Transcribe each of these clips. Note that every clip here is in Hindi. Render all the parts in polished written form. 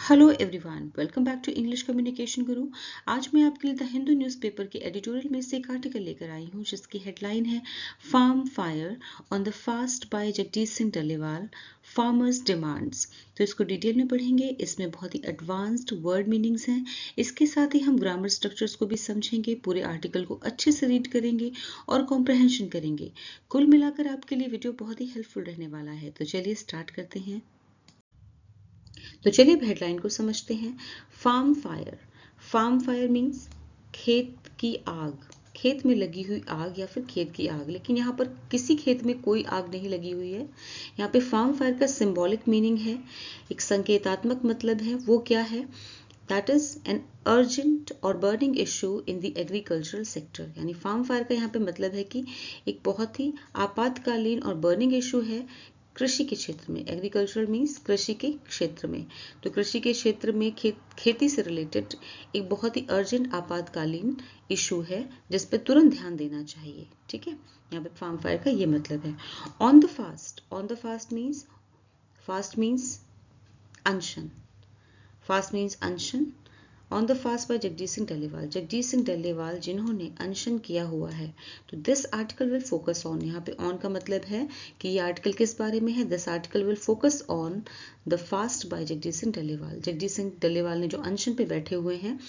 Hello everyone, welcome back to English communication guru. आज मैं आपके लिए द हिंदू न्यूज़पेपर के एडिटोरियल में से एक आर्टिकल लेकर आई हूँ जिसकी हेडलाइन है farm fire on the fast by Jagdish Singh Dallewal, farmers demands. तो इसको डिटेल में पढ़ेंगे। इसमें बहुत ही एडवांस्ड वर्ड मीनिंग्स हैं। इसके साथ ही हम ग्रामर स्ट्रक्चर्स को भी समझेंगे, पूरे आर्टिकल को अच्छे से रीड करेंगे और कॉम्प्रहेंशन करेंगे। कुल मिलाकर आपके लिए वीडियो बहुत ही हेल्पफुल रहने वाला है। तो चलिए स्टार्ट करते हैं। तो चलिए हेडलाइन को समझते हैं। Farm fire. Farm fire means खेत की आग, खेत में लगी हुई आग या फिर खेत की आग। लेकिन यहाँ पर किसी खेत में कोई आग नहीं लगी हुई है। यहाँ पे फार्म फायर का सिंबॉलिक मीनिंग है, एक संकेतात्मक मतलब है। वो क्या है? दैट इज एन अर्जेंट और burning issue in the agricultural sector. यानी फार्म फायर का यहाँ पे मतलब है कि एक बहुत ही आपातकालीन और बर्निंग इशू है कृषि के क्षेत्र में। एग्रीकल्चर मीन्स कृषि के क्षेत्र में। तो कृषि के क्षेत्र में खेती से रिलेटेड एक बहुत ही अर्जेंट आपातकालीन इशू है जिस पे तुरंत ध्यान देना चाहिए। ठीक है, यहाँ पे फार्म फायर का ये मतलब है। On the fast. On the fast means अनशन। फास्ट मीन्स अनशन। On the fast by Jagdish Singh Dallewal. Jagdish Singh Dallewal जिन्होंने अनशन किया हुआ है। तो this article will focus on, यहाँ पे ऑन का मतलब है कि ये आर्टिकल किस बारे में है। This article will focus on the fast by Jagdish Singh Dallewal. Jagdish Singh Dallewal ने जो अनशन पे बैठे हुए हैं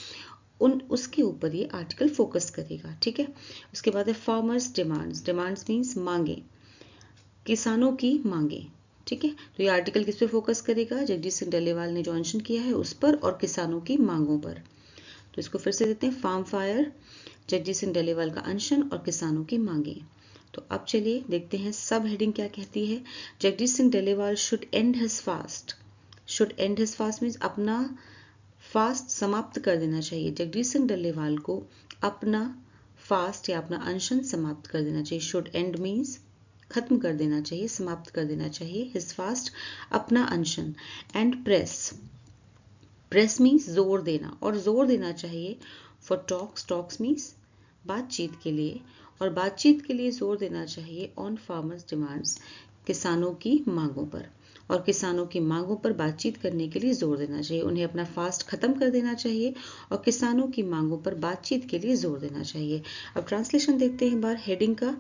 उसके ऊपर ये आर्टिकल फोकस करेगा। ठीक है, उसके बाद है फार्मर्स डिमांड्स। डिमांड्स मीन्स मांगे, किसानों की मांगे। ठीक है, तो ये आर्टिकल किस पे फोकस करेगा? जगदीश सिंह डल्लेवाल ने जो अनशन किया है उस पर और किसानों की मांगों पर। तो इसको फिर से देते हैं, फार्म फायर, जगदीश सिंह डल्लेवाल का अनशन और किसानों की मांगे। तो अब चलिए देखते हैं सब हेडिंग क्या कहती है। Jagdish Singh Dallewal should and his fast. Should and his fast means अपना फास्ट समाप्त कर देना चाहिए। जगदीश सिंह डल्लेवाल को अपना फास्ट या अपना अनशन समाप्त कर देना चाहिए। शुड एंड मीन्स खत्म कर देना चाहिए, समाप्त कर देना चाहिए। हिज फास्ट अपना अनशन। And press. प्रेस मीन्स जोर देना, और जोर देना चाहिए फॉर टॉक्स। टॉक्स मीन्स बातचीत के लिए, और बातचीत के लिए जोर देना चाहिए ऑन फार्मर्स डिमांड्स, किसानों की मांगों पर। और किसानों की मांगों पर बातचीत करने के लिए जोर देना चाहिए। उन्हें अपना फास्ट खत्म कर देना चाहिए और किसानों की मांगों पर बातचीत के लिए जोर देना चाहिए। अब ट्रांसलेशन देखते हैं एक बार हेडिंग का।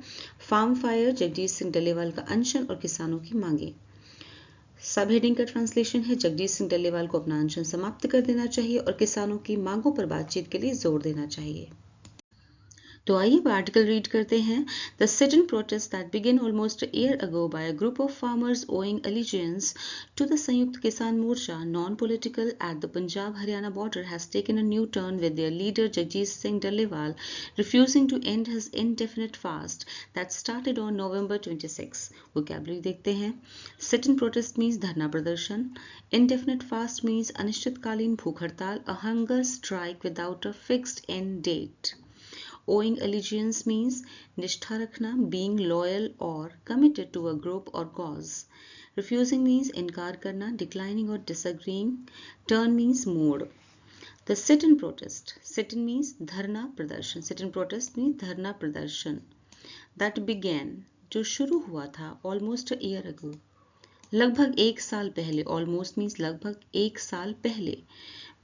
फार्म फायर, जगदीश सिंह डल्लेवाल का अनशन और किसानों की मांगे। सब हेडिंग का ट्रांसलेशन है, जगदीश सिंह डल्लेवाल को अपना अनशन समाप्त कर देना चाहिए और किसानों की मांगों पर बातचीत के लिए जोर देना चाहिए। तो आइए आर्टिकल रीड करते हैं। The sit-in protest that began almost a year ago by a group of farmers owing allegiance to the Sanyukt Kisan Morcha, non-political, at the Punjab-Haryana border has taken a new turn with their leader Jagdish Singh Dallewal refusing to end his indefinite fast that started on November 26. Vocabulary देखते हैं। Sit-in protest means धरना प्रदर्शन। Indefinite fast means अनिश्चितकालीन भूख हड़ताल, a hunger strike without a fixed end date. Owing allegiance means निष्ठा रखना, being loyal or committed to a group or cause. Refusing means इनकार करना, declining or disagreeing. Turn means mode. The sit-in protest. Sit-in means धरना प्रदर्शन. Sit-in protest means धरना प्रदर्शन. That began, जो शुरू हुआ था, almost a year ago, लगभग एक साल पहले। Almost means लगभग एक साल पहले।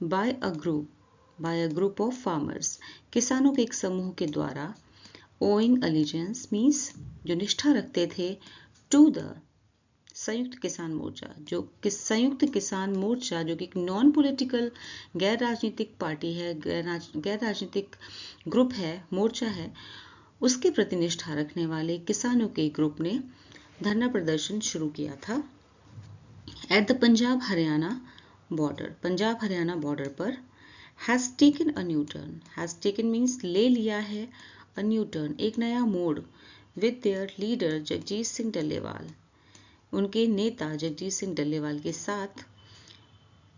By a group of farmers, किसानों के एक समूह के द्वारा। owing allegiance means जो निष्ठा रखते थे to the संयुक्त किसान मोर्चा, संयुक्त किसान मोर्चा जो कि एक नॉन पॉलिटिकल, गैर राजनीतिक पार्टी है, गैर राजनीतिक ग्रुप है, मोर्चा है, उसके प्रति निष्ठा रखने वाले किसानों के ग्रुप ने धरना प्रदर्शन शुरू किया था at the Punjab Haryana border, Punjab Haryana border पर। has taken a new turn. Has taken means ले लिया है, a new turn एक नया मोड़, with their leader Jagdish Singh Dallewal, उनके नेता जगदीश सिंह डल्लेवाल के साथ,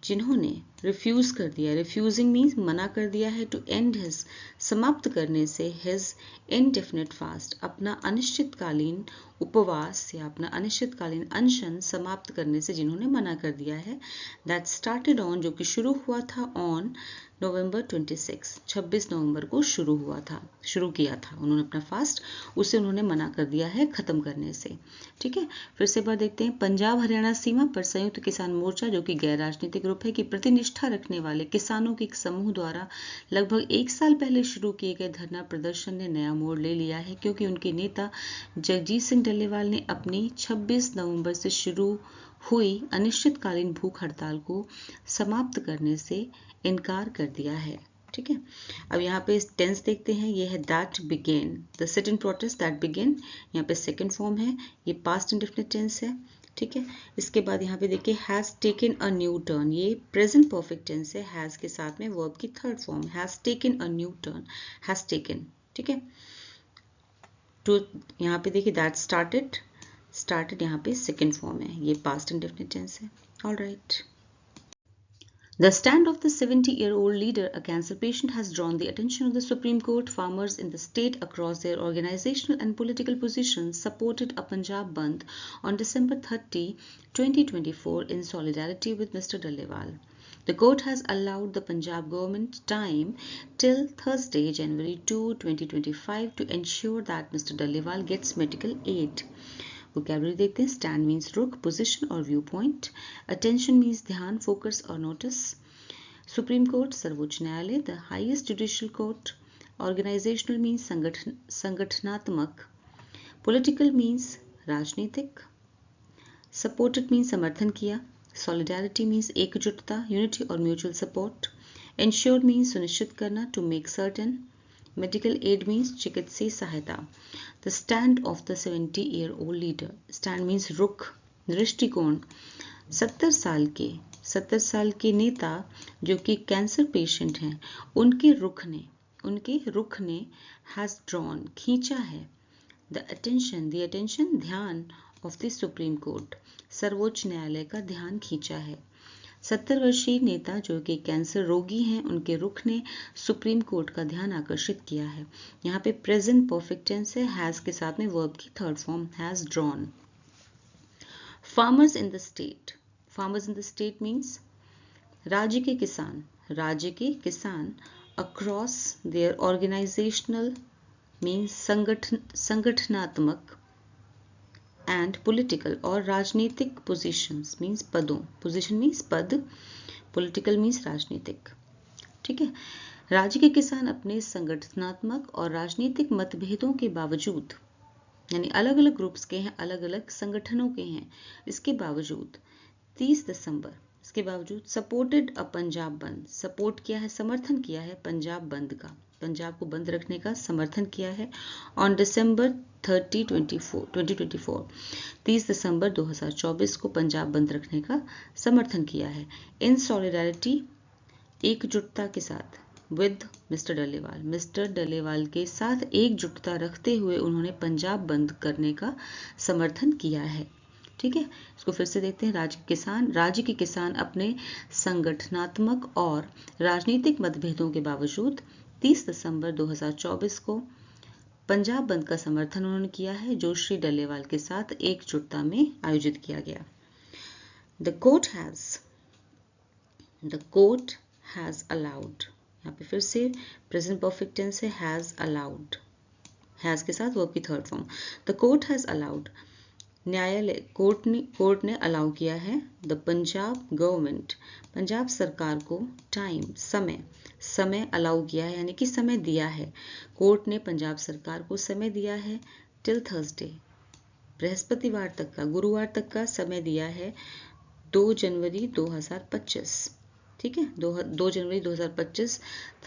जिन्होंने रिफ्यूज कर दिया। रिफ्यूजिंग मीन्स मना कर दिया है, टू एंड हिज समाप्त करने से, हिज इनडेफिनिट फास्ट अपना अनिश्चितकालीन उपवास या अपना अनिश्चितकालीन अनशन समाप्त करने से जिन्होंने मना कर दिया है। दैट स्टार्टेड ऑन, जो कि शुरू हुआ था ऑन नवंबर 26 नवंबर को शुरू किया था उन्होंने अपना फास्ट, उसे उन्होंने मना कर दिया है खत्म करने से। ठीक है, फिर से बात देखते हैं। पंजाब हरियाणा सीमा पर संयुक्त किसान मोर्चा, जो कि गैर राजनीतिक ग्रुप है, कि प्रतिनिष्ठा रखने वाले किसानों के एक समूह द्वारा लगभग 1 साल पहले शुरू किए गए धरना प्रदर्शन ने नया मोड़ ले लिया है, क्योंकि उनके नेता जगजीत सिंह डल्लेवाल ने अपनी 26 नवंबर से शुरू हुई अनिश्चितकालीन भूख हड़ताल को समाप्त करने से इनकार कर दिया है। ठीक है, अब यहाँ पे टेंस देखते हैं। ये है that began, the sit in protest that began, यहाँ पे सेकंड फॉर्म है, ये पास्ट इंडेफिनिट टेंस है। ठीक है, इसके बाद यहाँ पे देखिए has taken a new turn, ये प्रेजेंट परफेक्ट टेंस है, हैज के साथ में वर्ब की third form, has taken a new turn, has taken. ठीक है, तो यहाँ पे देखिए दैट स्टार्टेड यहाँ पे सेकेंड फॉर्म है, ये पास्ट इंडेफिनिट टेंस है। All right. The stand of the 70-year-old leader, a cancer patient, has drawn the attention of the Supreme Court. Farmers in the state across their organizational and political positions supported a Punjab Bandh on December 30, 2024 in solidarity with Mr. Dallewal. The court has allowed the Punjab government time till Thursday, January 2, 2025 to ensure that Mr. Dallewal gets medical aid. Vocabulary देखते हैं। Stand means रुख, position और viewpoint. Attention means ध्यान, focus और notice. Supreme Court सर्वोच्च न्यायालय, the highest judicial court. Organizational means संगठनात्मक. Political means राजनीतिक. Supported means समर्थन किया. Solidarity means एकजुटता, unity और mutual support. Ensure means सुनिश्चित करना, to make certain. Medical aid means चिकित्सीय सहायता. The stand of the 70-year-old leader. Stand means रुख, दृष्टिकोण। 70 साल के नेता जो कि कैंसर पेशेंट हैं, उनके रुख ने has drawn, खींचा है, the attention ध्यान of the Supreme Court, सर्वोच्च न्यायालय का ध्यान खींचा है। 70 वर्षीय नेता जो कि कैंसर रोगी हैं, उनके रुख ने सुप्रीम कोर्ट का ध्यान आकर्षित किया है। यहाँ पे प्रेजेंट परफेक्ट टेंस है, हैज के साथ में वर्ब की third form, has drawn. Farmers in the state means राज्य के किसान अक्रॉस देयर ऑर्गेनाइजेशनल मीन्स संगठनात्मक and political और राजनीतिक positions means पदों, position means पद, political means राजनीतिक। ठीक है, राज्य के किसान अपने संगठनात्मक और राजनीतिक मतभेदों के बावजूद, यानी अलग अलग ग्रुप्स के हैं, अलग अलग संगठनों के हैं, इसके बावजूद 30 दिसंबर, इसके बावजूद सपोर्टेड अ पंजाब बंद, सपोर्ट किया है, समर्थन किया है पंजाब बंद का, पंजाब को बंद रखने का समर्थन किया है। ऑन December 30, 2024, 30 दिसंबर 2024 को पंजाब बंद रखने का समर्थन किया है। इन सॉलिडारिटी, एकजुटता के साथ, विद मिस्टर डल्लेवाल के साथ एकजुटता रखते हुए उन्होंने पंजाब बंद करने का समर्थन किया है। ठीक है, इसको फिर से देखते हैं। राज्य के किसान अपने संगठनात्मक और राजनीतिक मतभेदों के बावजूद 30 दिसंबर 2024 को पंजाब बंद का समर्थन उन्होंने किया है, जो श्री डल्लेवाल के साथ एकजुटता में आयोजित किया गया। द कोर्ट हैज अलाउड, यहाँ पे फिर से प्रेजेंट परफेक्ट टेंस है, हैज अलाउड, हैज के साथ वर्ब की third form. The court has allowed, court ने अलाउ किया है। द पंजाब गवर्नमेंट, पंजाब सरकार को टाइम, समय अलाउ किया है, यानी कि समय दिया है। कोर्ट ने पंजाब सरकार को समय दिया है टिल थर्सडे, बृहस्पतिवार तक का, गुरुवार तक का समय दिया है, 2 जनवरी 2025। ठीक है, 2 जनवरी 2025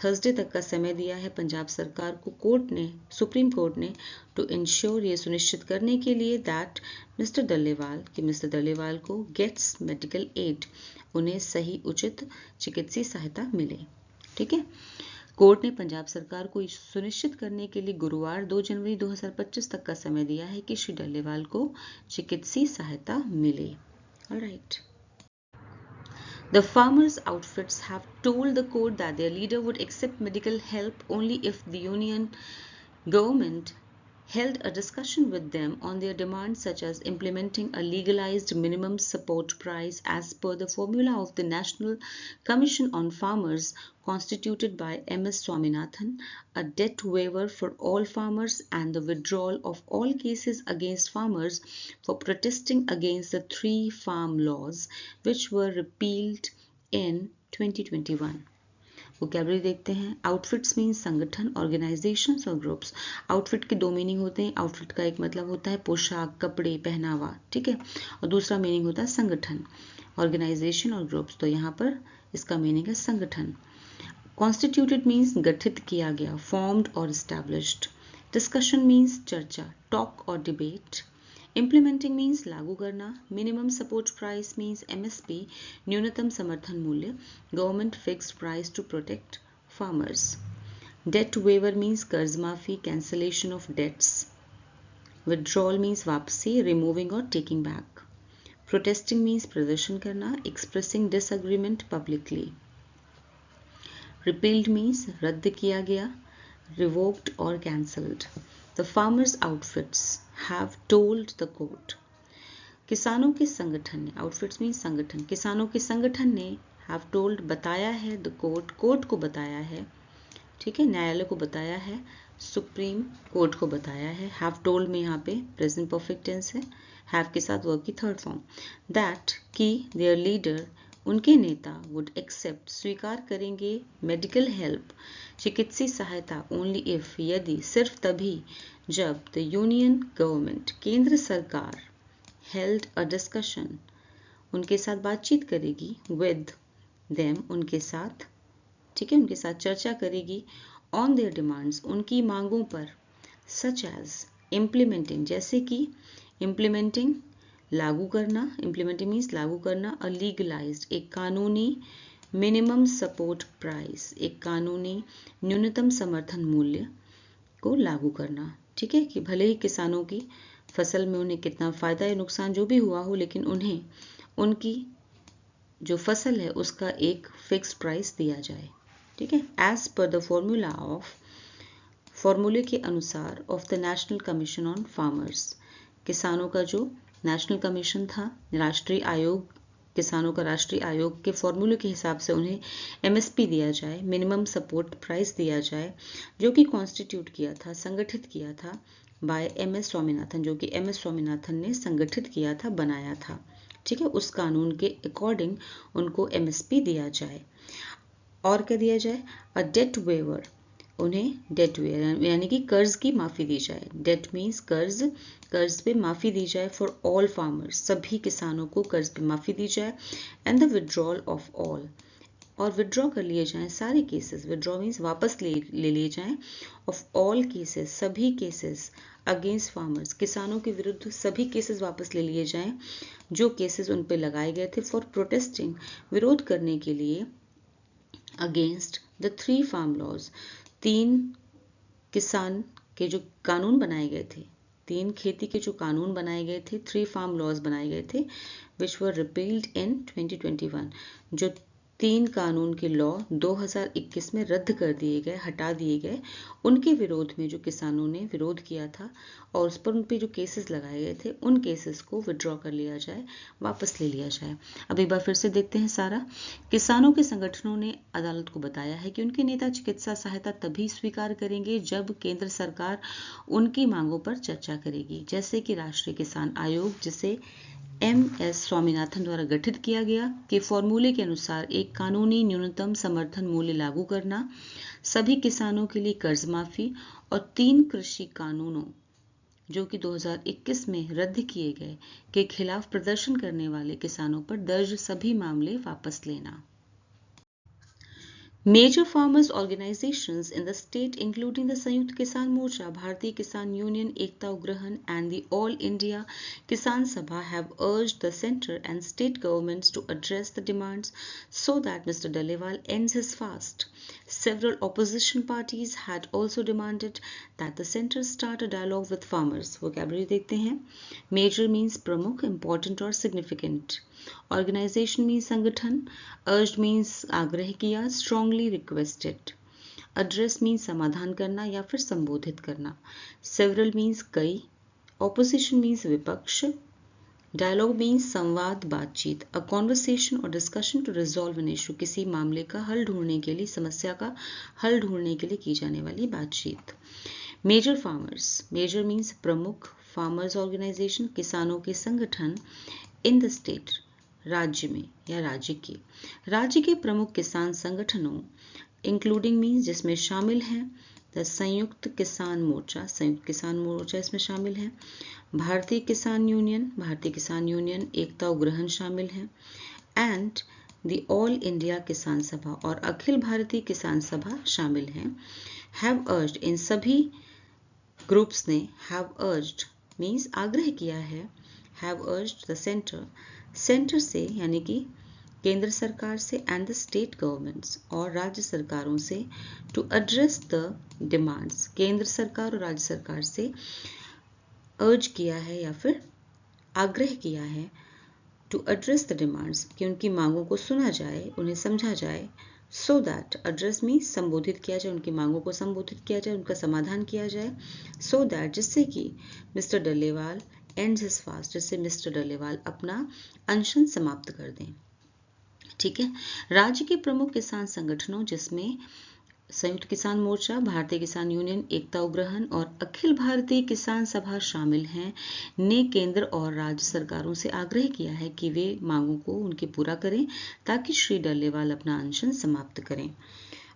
थर्सडे तक का समय दिया है पंजाब सरकार को सुप्रीम कोर्ट ने टू इंश्योर, ये सुनिश्चित करने के लिए, दैट मिस्टर डल्लेवाल को गेट्स मेडिकल एड, उन्हें सही उचित चिकित्सीय सहायता मिले। ठीक है, कोर्ट ने पंजाब सरकार को सुनिश्चित करने के लिए गुरुवार 2 जनवरी 2025 तक का समय दिया है कि श्री डल्लेवाल को चिकित्सीय सहायता मिले। Alright. The farmers' outfits have told the court that their leader would accept medical help only if the union government held a discussion with them on their demands such as implementing a legalized minimum support price as per the formula of the National Commission on Farmers constituted by M.S. Swaminathan, a debt waiver for all farmers, and the withdrawal of all cases against farmers for protesting against the 3 farm laws which were repealed in 2021. Vocabulary देखते हैं. आउटफिट्स मीन संगठन, ऑर्गेनाइजेशंस और ग्रुप्स. आउटफिट के 2 मीनिंग होते हैं. आउटफिट का एक मतलब होता है पोशाक, कपड़े, पहनावा, ठीक है, और दूसरा मीनिंग होता है संगठन, ऑर्गेनाइजेशन और ग्रुप्स. तो यहाँ पर इसका मीनिंग है संगठन. कॉन्स्टिट्यूटेड मीन्स गठित किया गया, फॉर्म्ड और एस्टैब्लिश्ड. डिस्कशन मीन्स चर्चा, टॉक और डिबेट. इम्प्लीमेंटिंग मीन्स लागू करना. Minimum support price means MSP, न्यूनतम समर्थन मूल्य. Government fixed price to protect farmers. Debt waiver means कर्ज माफी, cancellation of debts. Withdrawal means वापसी, रिमूविंग और टेकिंग बैक. प्रोटेस्टिंग मीन्स प्रदर्शन करना, expressing disagreement publicly. Repealed means रद्द किया गया, रिवोक्ड और cancelled. The farmers' outfits have told the court. किसानों के संगठन ने, outfits means संगठन, किसानों के संगठन ने have told बताया है, the court, कोर्ट को बताया है, ठीक है, न्यायालय को बताया है, सुप्रीम कोर्ट को बताया है. have told में यहाँ पे प्रेजेंट परफेक्ट टेंस है, have के साथ वर्ब की थर्ड फॉर्म. that कि their leader, उनके नेता would accept, स्वीकार करेंगे, मेडिकल हेल्प, चिकित्सीय सहायता, ओनली इफ, यदि, सिर्फ तभी, जब द यूनियन गवर्नमेंट, केंद्र सरकार, हेल्ड अ डिस्कशन, उनके साथ बातचीत करेगी, विद देम, उनके साथ, ठीक है, उनके साथ चर्चा करेगी, ऑन देयर डिमांड्स, उनकी मांगों पर, सच एज, इम्प्लीमेंटिंग, जैसे कि, इम्प्लीमेंटिंग लागू करना, इम्प्लीमेंटिंग मीन्स लागू करना, अ लीगलाइज्ड, एक कानूनी, मिनिमम सपोर्ट प्राइस, एक कानूनी न्यूनतम समर्थन मूल्य को लागू करना, ठीक है, कि भले ही किसानों की फसल में उन्हें कितना फायदा या नुकसान जो भी हुआ हो, लेकिन उन्हें उनकी जो फसल है उसका एक फिक्स्ड प्राइस दिया जाए, ठीक है, as per the formula of, फॉर्मूले के अनुसार, of the national commission on farmers, किसानों का जो नेशनल कमीशन था, राष्ट्रीय आयोग, किसानों का राष्ट्रीय आयोग के फॉर्मूले के हिसाब से उन्हें MSP दिया जाए, मिनिमम सपोर्ट प्राइस दिया जाए, जो कि कॉन्स्टिट्यूट किया था, संगठित किया था बाय MS स्वामीनाथन, जो कि MS स्वामीनाथन ने संगठित किया था, बनाया था, ठीक है, उस कानून के अकॉर्डिंग उनको MSP दिया जाए. और क्या दिया जाए, अ डेट वेवर, उन्हें डेट वेवर यानी कि कर्ज की माफी दी जाए. डेट मीन्स कर्ज, कर्ज पे माफी दी जाए, फॉर ऑल फार्मर्स, सभी किसानों को कर्ज पे माफी दी जाए. And the withdrawal of all, और विड्रॉ कर लिए जाएं सारे केसेस, विड्रॉ मीन्स वापस ले लिए जाएं, ऑफ ऑल केसेस, सभी केसेस, अगेंस्ट फार्मर्स, किसानों के विरुद्ध सभी केसेस वापस ले लिए जाएं जो केसेस उन पे लगाए गए थे, फॉर प्रोटेस्टिंग, विरोध करने के लिए, अगेंस्ट द 3 फार्म लॉज, 3 किसान के जो कानून बनाए गए थे, 3 खेती के जो कानून बनाए गए थे, 3 फार्म लॉज बनाए गए थे, विच वर रिपील्ड इन 2021, जो 3 कानून के लॉ 2021 में रद्द कर दिए गए, हटा दिए गए, उनके विरोध में जो किसानों ने विरोध किया था और उस पर उन पे जो केसेस लगाए गए थे, उन केसेस को विड्रॉ कर लिया जाए, वापस ले लिया जाए. अब एक बार फिर से देखते हैं सारा. किसानों के संगठनों ने अदालत को बताया है कि उनके नेता चिकित्सा सहायता तभी स्वीकार करेंगे जब केंद्र सरकार उनकी मांगों पर चर्चा करेगी, जैसे कि राष्ट्रीय किसान आयोग, जिसे MS स्वामीनाथन द्वारा गठित किया गया, के फॉर्मूले के अनुसार एक कानूनी न्यूनतम समर्थन मूल्य लागू करना, सभी किसानों के लिए कर्ज माफी और 3 कृषि कानूनों जो कि 2021 में रद्द किए गए के खिलाफ प्रदर्शन करने वाले किसानों पर दर्ज सभी मामले वापस लेना. Major farmers organizations in the state, including the Sanyukt Kisan Morcha, Bharatiya Kisan Union, Ekta Ugrahan, and the All India Kisan Sabha, have urged the centre and state governments to address the demands so that Mr. Dalewal ends his fast. Several opposition parties had also demanded that the centre start a dialogue with farmers. Vocabulary देखते हैं. Major means प्रमुख, important और significant. Organization means संगठन. Urged means आग्रह किया, strongly requested. एड्रेस मीन्स समाधान करना या फिर संबोधित करना। सेवरल मीन्स कई। ऑपोजिशन मीन्स विपक्ष। डायलॉग मीन्स संवाद, बातचीत। अ कॉन्वर्सेशन और discussion to resolve an issue, किसी मामले का हल ढूंढने के लिए, समस्या का हल ढूंढने के लिए की जाने वाली बातचीत। मेजर फार्मर्स, मेजर मीन्स प्रमुख। फार्मर्स ऑर्गेनाइजेशन, किसानों के संगठन। इन द स्टेट, राज्य में या राज्य के प्रमुख किसान संगठनों। इंक्लूडिंग मीन्स जिसमें शामिल हैं। द संयुक्त किसान मोर्चा इसमें शामिल है। भारतीय किसान यूनियन, एकता उग्रहण शामिल है। एंड द ऑल इंडिया किसान सभा, और अखिल भारतीय किसान सभा शामिल है। हैव अर्ज्ड, इन सभी ग्रुप्स ने हैव अर्ज्ड मीन्स आग्रह किया है। हैव अर्ज्ड द सेंटर से यानी कि केंद्र सरकार से, एंड द स्टेट गवर्नमेंट्स, और राज्य सरकारों से, टू एड्रेस द डिमांड्स, केंद्र सरकार और राज्य सरकार से अर्ज किया है या फिर आग्रह किया है। टू एड्रेस द डिमांड्स, कि उनकी मांगों को सुना जाए, उन्हें समझा जाए। सो दैट, एड्रेस मीन्स संबोधित किया जाए, उनकी मांगों को संबोधित किया जाए, उनका समाधान किया जाए। सो दैट, जिससे कि mister Dallewal ends his fast, जिससे मिस्टर डल्लेवाल अपना अनशन समाप्त कर दें। ठीक है। राज्य के प्रमुख किसान संगठनों जिसमें संयुक्त किसान मोर्चा, भारतीय किसान यूनियन, एकता उग्रहण और अखिल भारतीय किसान सभा शामिल हैं, ने केंद्र और राज्य सरकारों से आग्रह किया है कि वे मांगों को उनकी पूरा करें ताकि श्री डल्लेवाल अपना अनशन समाप्त करें।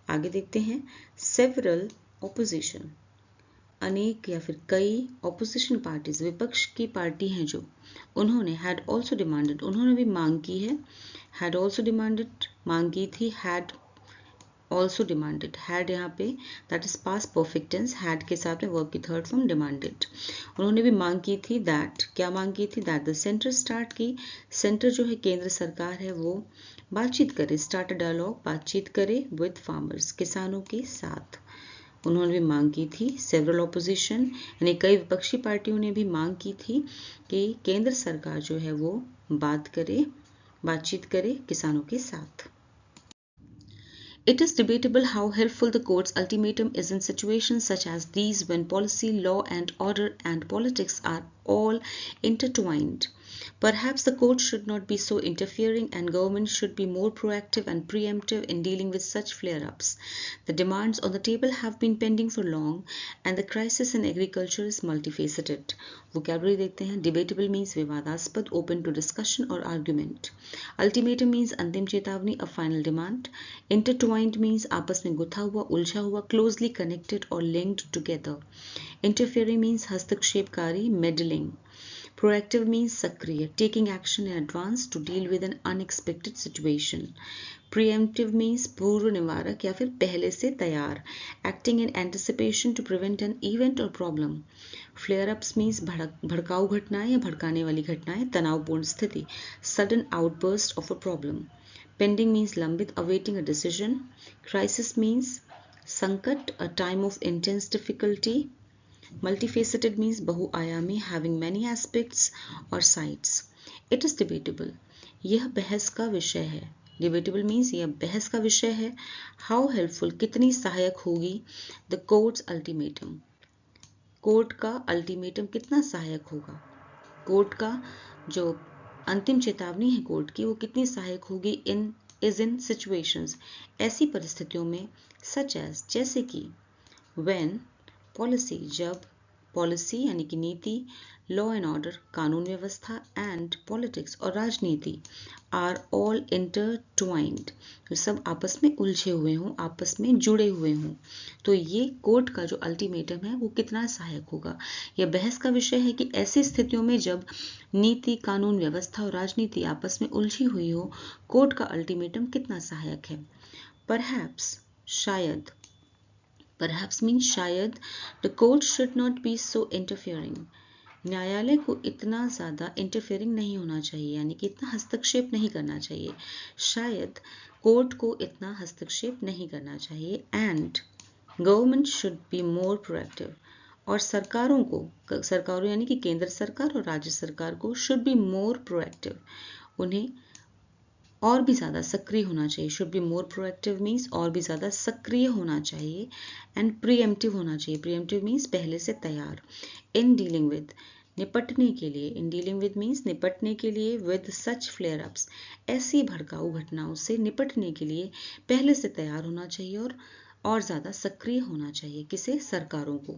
आगे देखते हैं। सेवरल ऑपोजिशन, अनेक या फिर कई। ऑपोजिशन पार्टीज, विपक्ष की पार्टी हैं जो, उन्होंने हैड ऑल्सो डिमांडेड, उन्होंने भी मांग की है। हैड ऑल्सो डिमांडेड, मांग की थी। हैड ऑल्सो डिमांडेड, हैड यहाँ पे that is past perfect tense, had के साथ में वर्ब की थर्ड फॉर्म डिमांडेड। उन्होंने भी मांग की थी दैट, क्या मांग की थी? दैट द सेंटर स्टार्ट की, सेंटर जो है केंद्र सरकार है वो बातचीत करे, स्टार्ट अ डायलॉग, बातचीत करे विद फार्मर्स, किसानों के साथ। उन्होंने भी मांग की थी। सेवरल ऑपोजिशन यानी कई विपक्षी पार्टियों ने भी मांग की थी कि केंद्र सरकार जो है वो बातचीत करे किसानों के साथ। It is debatable how helpful the court's ultimatum is in situations such as these when policy, law and order and politics are all intertwined. Perhaps the court should not be so interfering and government should be more proactive and preemptive in dealing with such flare-ups. The demands on the table have been pending for long and the crisis in agriculture is multifaceted. Vocabulary देखते हैं। Debatable means विवादास्पद, open to discussion or argument. Ultimatum means अंतिम चेतावनी, a final demand. Intertwined means आपस में गुथा हुआ, उलझा हुआ, closely connected or linked together. Interfering means हस्तक्षेपकारी, meddling. Proactive means सक्रिय, taking action in advance to deal with an unexpected situation. Preemptive means पूर्व निवारक या फिर पहले से तैयार, acting in anticipation to prevent an event or problem. Flare-ups means भड़काऊ घटनाएं या भड़काने वाली घटनाएं, तनावपूर्ण स्थिति, sudden outburst of a problem. Pending means लंबित, awaiting a decision. Crisis means संकट, a time of intense difficulty. Multifaceted means बहुआयामी, having many aspects or sides. It is debatable. यह बहस का विषय है. Debatable means यह बहस का विषय है. How helpful, कितनी सहायक होगी. The court's ultimatum, कोर्ट का अल्टीमेटम कितना सहायक होगा. कोर्ट का जो अंतिम चेतावनी है कोर्ट की वो कितनी सहायक होगी. in situations, ऐसी परिस्थितियों में. such as, जैसे कि. when, पॉलिसी, जब. पॉलिसी यानी कि नीति. लॉ एंड ऑर्डर, कानून व्यवस्था. एंड पॉलिटिक्स, और राजनीति. आर ऑल इंटरट्वाइंड, तो सब आपस में उलझे हुए हों, आपस में जुड़े हुए हों. तो ये कोर्ट का जो अल्टीमेटम है वो कितना सहायक होगा. यह बहस का विषय है कि ऐसी स्थितियों में जब नीति, कानून व्यवस्था और राजनीति आपस में उलझी हुई हो, कोर्ट का अल्टीमेटम कितना सहायक है. परहैप्स, शायद. Perhaps means शायद. The court should not be so interfering. न्यायालय को इतना ज़्यादा इंटरफेयरिंग नहीं होना चाहिए, यानी कि इतना हस्तक्षेप नहीं करना चाहिए. शायद कोर्ट को इतना हस्तक्षेप नहीं करना चाहिए. And government should be more proactive, और सरकारों यानी कि केंद्र सरकार और राज्य सरकार को शुड बी मोर प्रोएक्टिव, और भी ज़्यादा सक्रिय होना चाहिए, should be more proactive means और भी ज़्यादा सक्रिय होना चाहिए, एंड प्रीएम्प्टिव होना चाहिए, प्रीएम्प्टिव मीन्स पहले से तैयार, इन डीलिंग विद निपटने के लिए, इन डीलिंग विद मीन्स निपटने के लिए, विद सच फ्लेयर अप्स ऐसी भड़काऊ घटनाओं से निपटने के लिए पहले से तैयार होना चाहिए और ज़्यादा सक्रिय होना चाहिए। किसे? सरकारों को।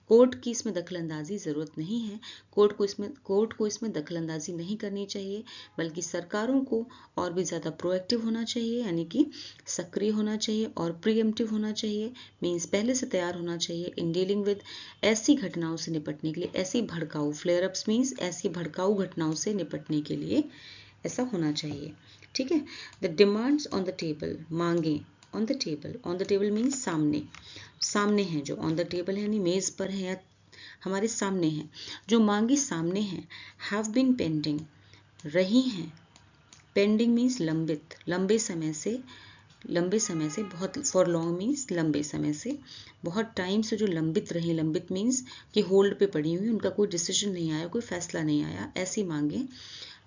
कोर्ट की इसमें दखलंदाजी ज़रूरत नहीं है, कोर्ट को इसमें दखलंदाजी नहीं करनी चाहिए, बल्कि सरकारों को और भी ज़्यादा प्रोएक्टिव होना चाहिए, यानी कि सक्रिय होना चाहिए, और प्रीएम्प्टिव होना चाहिए मीन्स पहले से तैयार होना चाहिए, इन डीलिंग विद ऐसी घटनाओं से निपटने के लिए, ऐसी भड़काऊ, फ्लेयर अप्स मीन्स ऐसी भड़काऊ घटनाओं से निपटने के लिए ऐसा होना चाहिए। ठीक है। The demands on the table, मांगे ऑन द टेबल मीन्स सामने, सामने है जो, ऑन द टेबल है यानी मेज पर है या हमारे सामने है, जो मांगे सामने हैं, हैव बीन पेंडिंग रही हैं, पेंडिंग मीन्स लंबित, लंबे समय से बहुत, फॉर लॉन्ग मीन्स लंबे समय से, बहुत टाइम से जो लंबित रही, लंबित मीन्स कि होल्ड पे पड़ी हुई, उनका कोई डिसीजन नहीं आया, कोई फैसला नहीं आया, ऐसी मांगे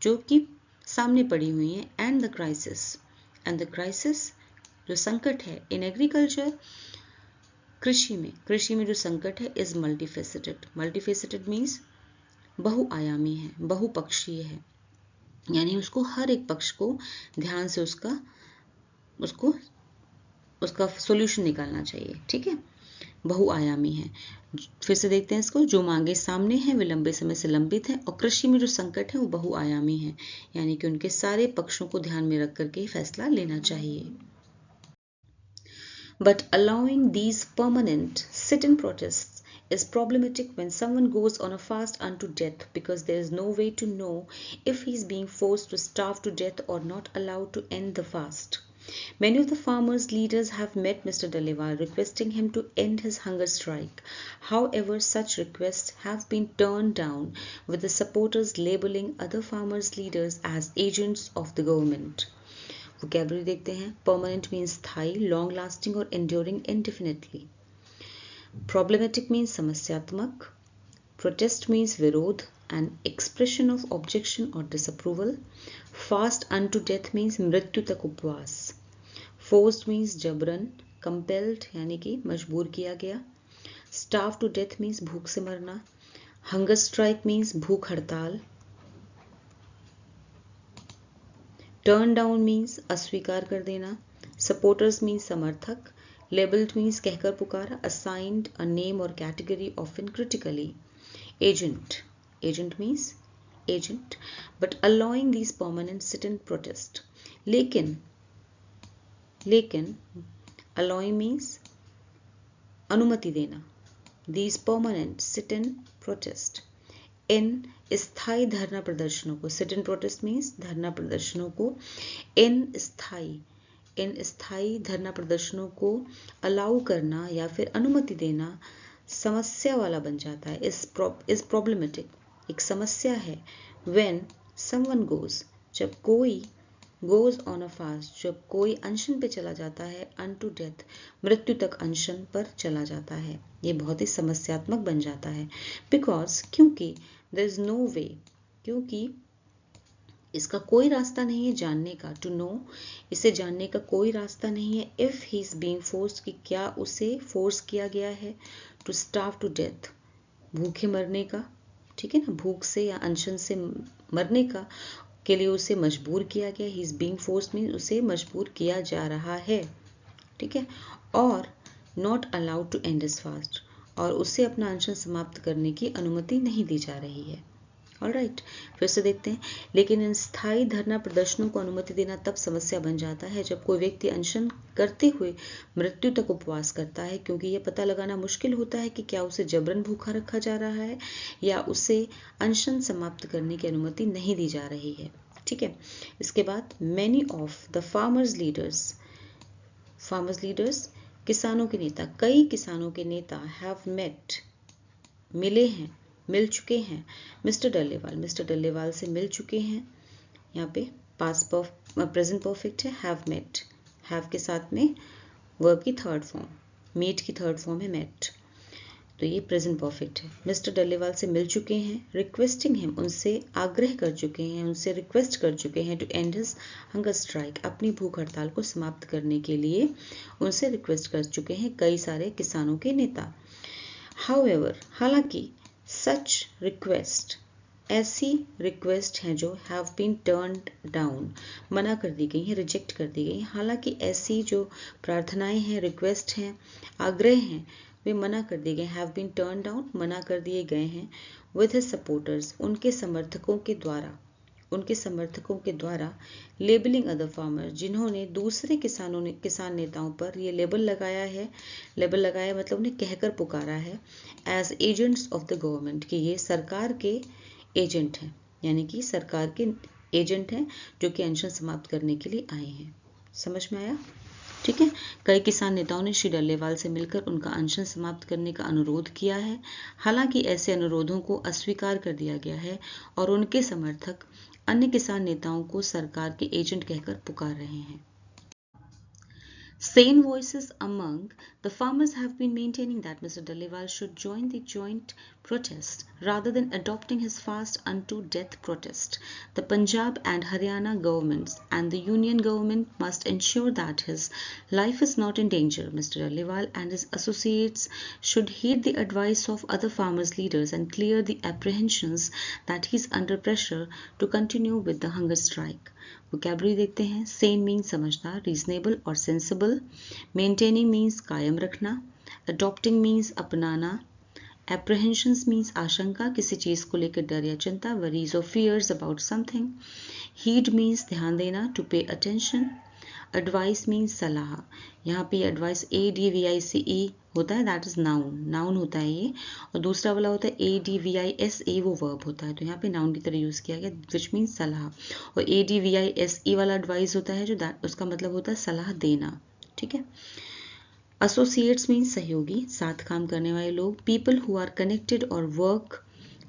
जो कि सामने पड़ी हुई हैं। एंड द क्राइसिस जो संकट है, इन एग्रीकल्चर कृषि में जो संकट है, इज मल्टीफेसेटेड मीन्स बहुआयामी है, बहुपक्षीय है, यानी उसको हर एक पक्ष को ध्यान से उसका सॉल्यूशन निकालना चाहिए। ठीक है, बहुआयामी है। फिर से देखते हैं इसको, जो मांगे सामने हैं वे लंबे समय से लंबित हैं, और कृषि में जो संकट है वो बहुआयामी है, यानी कि उनके सारे पक्षों को ध्यान में रख करके ही फैसला लेना चाहिए। But allowing these permanent sit-in protests is problematic when someone goes on a fast unto death because there is no way to know if he is being forced to starve to death or not allowed to end the fast. Many of the farmers' leaders have met Mr. Dalewal requesting him to end his hunger strike. However, such requests have been turned down, with the supporters labeling other farmers' leaders as agents of the government. Vocabulary देखते हैं। परमानेंट मीन्स स्थायी, लॉन्ग लास्टिंग और एंड्योरिंग इंडेफिनिटली। प्रॉब्लमेटिक मीन्स समस्यात्मक। प्रोटेस्ट मीन्स विरोध, एन एक्सप्रेशन ऑफ ऑब्जेक्शन और disapproval. Fast unto death means मृत्यु तक उपवास। फोर्स्ड मीन्स जबरन, कंपेल्ड यानी कि मजबूर किया गया। स्टार्व टू डेथ मीन्स भूख से मरना। हंगर स्ट्राइक मीन्स भूख हड़ताल। टर्न डाउन मीन्स अस्वीकार कर देना। सपोर्टर्स मीन्स समर्थक। लेबल्ड मीन्स कहकर पुकारा। असाइंड अ नेम और category often critically. Agent means agent. But allowing these permanent sit in protest, लेकिन अलाउइंग मीन्स अनुमति देना। These permanent sit in protest, इन स्थायी धरना प्रदर्शनों को, सिट इन प्रोटेस्ट मीन्स धरना प्रदर्शनों को, इन स्थायी धरना प्रदर्शनों को अलाउ करना या फिर अनुमति देना समस्या वाला बन जाता है। इज प्रॉब्लमेटिक, एक समस्या है। व्हेन समवन गोज, जब कोई, गोज ऑन अ फास्ट, जब कोई अनशन पे चला जाता है, अनटू डेथ, मृत्यु तक अनशन पर चला जाता है, ये बहुत ही समस्यात्मक बन जाता है। बिकॉज, क्योंकि, देयर इज नो वे, क्योंकि इसका कोई रास्ता नहीं है जानने का, टू नो, इसे जानने का कोई रास्ता नहीं है। If he is being forced, कि क्या उसे फोर्स किया गया है, टू स्टार्व टू डेथ, भूखे मरने का, ठीक है ना, भूख से या अनशन से मरने का के लिए उसे मजबूर किया गया। He is being forced mean उसे मजबूर किया जा रहा है, ठीक है। और not allowed to end his fast, और उसे अपना अनशन समाप्त करने की अनुमति नहीं दी जा रही है। ऑलराइट, फिर से देखते हैं। लेकिन इन स्थायी धरना प्रदर्शनों को अनुमति देना तब समस्या बन जाता है जब कोई व्यक्ति अनशन करते हुए मृत्यु तक उपवास करता है, क्योंकि यह पता लगाना मुश्किल होता है कि क्या उसे जबरन भूखा रखा जा रहा है या उसे अनशन समाप्त करने की अनुमति नहीं दी जा रही है, ठीक है। इसके बाद, many of the farmers leaders, किसानों के नेता, कई किसानों के नेता, हैव मेट, मिल चुके हैं, मिस्टर डल्लेवाल से मिल चुके हैं। यहाँ पे प्रेजेंट परफेक्ट है, हैव मेट, हैव के साथ में वर्ब की थर्ड फॉर्म, मीट की थर्ड फॉर्म है मेट। तो ये प्रेजेंट परफेक्ट है। मिस्टर डल्लेवाल से मिल चुके हैं, रिक्वेस्टिंग हिम, उनसे आग्रह कर चुके हैं, उनसे रिक्वेस्ट कर चुके हैं to end his hunger strike, अपनी भूख हड़ताल को समाप्त करने के लिए उनसे रिक्वेस्ट कर चुके हैं कई सारे किसानों के नेता। हाउएवर, हालांकि सच रिक्वेस्ट, ऐसी रिक्वेस्ट हैं जो हैव बीन टर्न्ड डाउन, मना कर दी गई हैं, रिजेक्ट कर दी गई हैं। हालांकि ऐसी जो प्रार्थनाएं हैं, रिक्वेस्ट हैं, आग्रह हैं, वे मना कर दिए गए, हैव बीन टर्न डाउन, मना कर दिए गए हैं विद हिज सपोर्टर्स, उनके समर्थकों के द्वारा लेबलिंग अदर फार्मर, जिन्होंने दूसरे किसान नेताओं पर ये लेबल लगाया मतलब उन्हें कहकर पुकारा है as agents of the government, कि ये सरकार के एजेंट हैं, यानी कि सरकार के एजेंट हैं जो कि अनशन समाप्त करने के लिए आए हैं। समझ में आया? ठीक है। कई किसान नेताओं ने श्री डल्लेवाल से मिलकर उनका अनशन समाप्त करने का अनुरोध किया है। हालांकि ऐसे अनुरोधों को अस्वीकार कर दिया गया है और उनके समर्थक अन्य किसान नेताओं को सरकार के एजेंट कहकर पुकार रहे हैं। Sane voices among the farmers have been maintaining that Mr. Dallewal should join the joint protest rather than adopting his fast unto death protest. The Punjab and Haryana governments and the Union government must ensure that his life is not in danger. Mr. Dallewal and his associates should heed the advice of other farmers leaders and clear the apprehensions that he is under pressure to continue with the hunger strike. Vocabulary देखते हैं। सेन मीन्स समझदार, रीजनेबल और सेंसिबल। मेंटेनिंग मीन्स कायम रखना। अडॉप्टिंग मीन्स अपनाना। एप्रहेंशंस मीन्स आशंका, किसी चीज को लेकर डर या चिंता। वरीज और fears about something. Heed means ध्यान देना, to pay attention. Advice means सलाह, यहाँ पे एडवाइस ADVICE होता है, दैट इज नाउन होता है ये, और दूसरा वाला होता है ADVISA, वो वर्ब होता है, तो यहाँ पे नाउन की तरह यूज किया गया, विच मीन्स सलाह। और ADVISE वाला एडवाइस होता है जो उसका मतलब होता है सलाह देना। ठीक है। एसोसिएट्स मीन्स सहयोगी, साथ काम करने वाले लोग। पीपल हु आर कनेक्टेड और work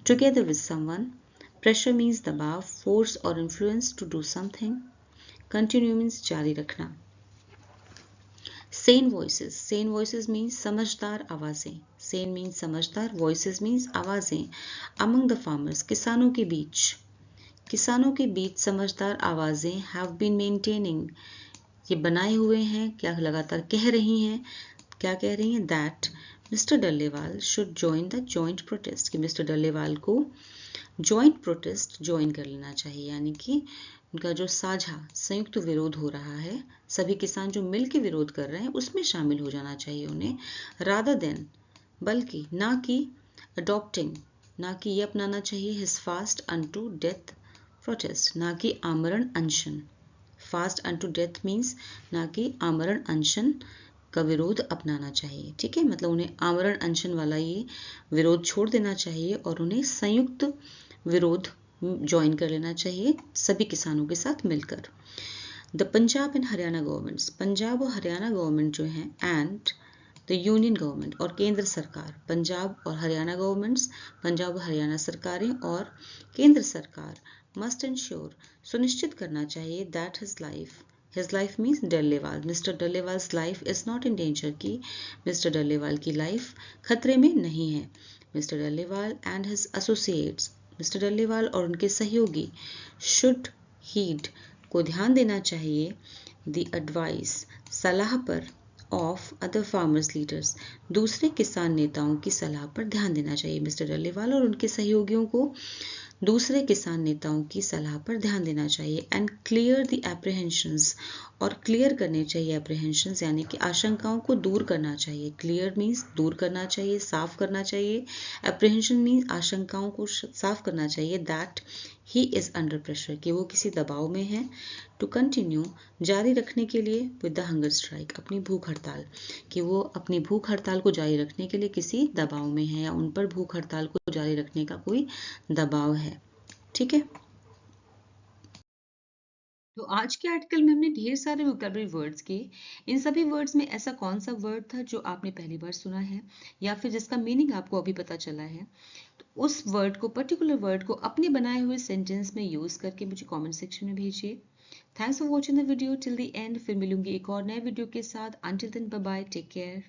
together with someone. Pressure means दबाव, फोर्स और influence to do something. Continue means जारी रखना। सेन वॉइसेस मीन्स समझदार आवाजें। सेन मीन्स समझदार, वॉइसेस मीन्स आवाजें। अमंग द फार्मर्स, किसानों के बीच समझदार आवाजें हैव बीन मेंटेनिंग, ये बनाए हुए हैं, क्या लगातार कह रही हैं, क्या कह रही हैं, that mister Dallewal should join the joint protest, कि मिस्टर डल्लेवाल को जॉइंट प्रोटेस्ट ज्वाइन कर लेना चाहिए, यानी कि उनका जो साझा संयुक्त विरोध हो रहा है, सभी किसान जो मिल के विरोध कर रहे हैं उसमें शामिल हो जाना चाहिए उन्हें। रादर देन, बल्कि, ना कि अडॉप्टिंग, ना कि ये अपनाना चाहिए his fast unto death protest, ना कि आमरण अनशन। फास्ट अनटू डेथ मीन्स ना कि आमरण अनशन का विरोध अपनाना चाहिए। ठीक है, मतलब उन्हें आमरण अनशन वाला ये विरोध छोड़ देना चाहिए और उन्हें संयुक्त विरोध ज्वाइन कर लेना चाहिए सभी किसानों के साथ मिलकर। The Punjab and Haryana governments, Punjab और हरियाणा गवर्नमेंट जो हैं, एंड द यूनियन गवर्नमेंट और केंद्र सरकार, पंजाब और हरियाणा गवर्नमेंट्स, पंजाब और हरियाणा सरकारें और केंद्र सरकार, मस्ट इंश्योर, सुनिश्चित करना चाहिए, that his life means Dallewal, mister Dallewal's life is not in danger, की मिस्टर डल्लेवाल की लाइफ खतरे में नहीं है। Mister Dallewal and his associates, mister Dallewal और उनके सहयोगी, शुड हीड, को ध्यान देना चाहिए, द एडवाइस, सलाह पर, ऑफ अदर फार्मर्स लीडर्स, दूसरे किसान नेताओं की सलाह पर ध्यान देना चाहिए। मिस्टर डल्लेवाल और उनके सहयोगियों को दूसरे किसान नेताओं की सलाह पर ध्यान देना चाहिए। एंड क्लियर द एप्रीहेंशंस, और क्लियर करने चाहिए एप्रीहेंशंस, यानी कि आशंकाओं को दूर करना चाहिए। क्लियर मीन्स दूर करना चाहिए, साफ करना चाहिए। एप्रीहेंशन मीन्स आशंकाओं को साफ करना चाहिए। That he is under pressure, कि वो किसी दबाव में है। टू कंटिन्यू, जारी रखने के लिए, विद द हंगर स्ट्राइक, अपनी भूख हड़ताल, कि वो अपनी भूख हड़ताल को जारी रखने के लिए किसी दबाव में है, या उन पर भूख हड़ताल को जारी रखने का कोई दबाव है। ठीक है। तो आज के आर्टिकल में हमने ढेर सारे वोकैबुलरी वर्ड्स किए। इन सभी वर्ड्स में ऐसा कौन सा वर्ड था जो आपने पहली बार सुना है या फिर जिसका मीनिंग आपको अभी पता चला है, तो उस वर्ड को, पर्टिकुलर वर्ड को अपने बनाए हुए सेंटेंस में यूज करके मुझे कमेंट सेक्शन में भेजिए। Thanks for watching the video till the end. फिर मिलूंगी एक और नए वीडियो के साथ। Until then, bye bye, take care.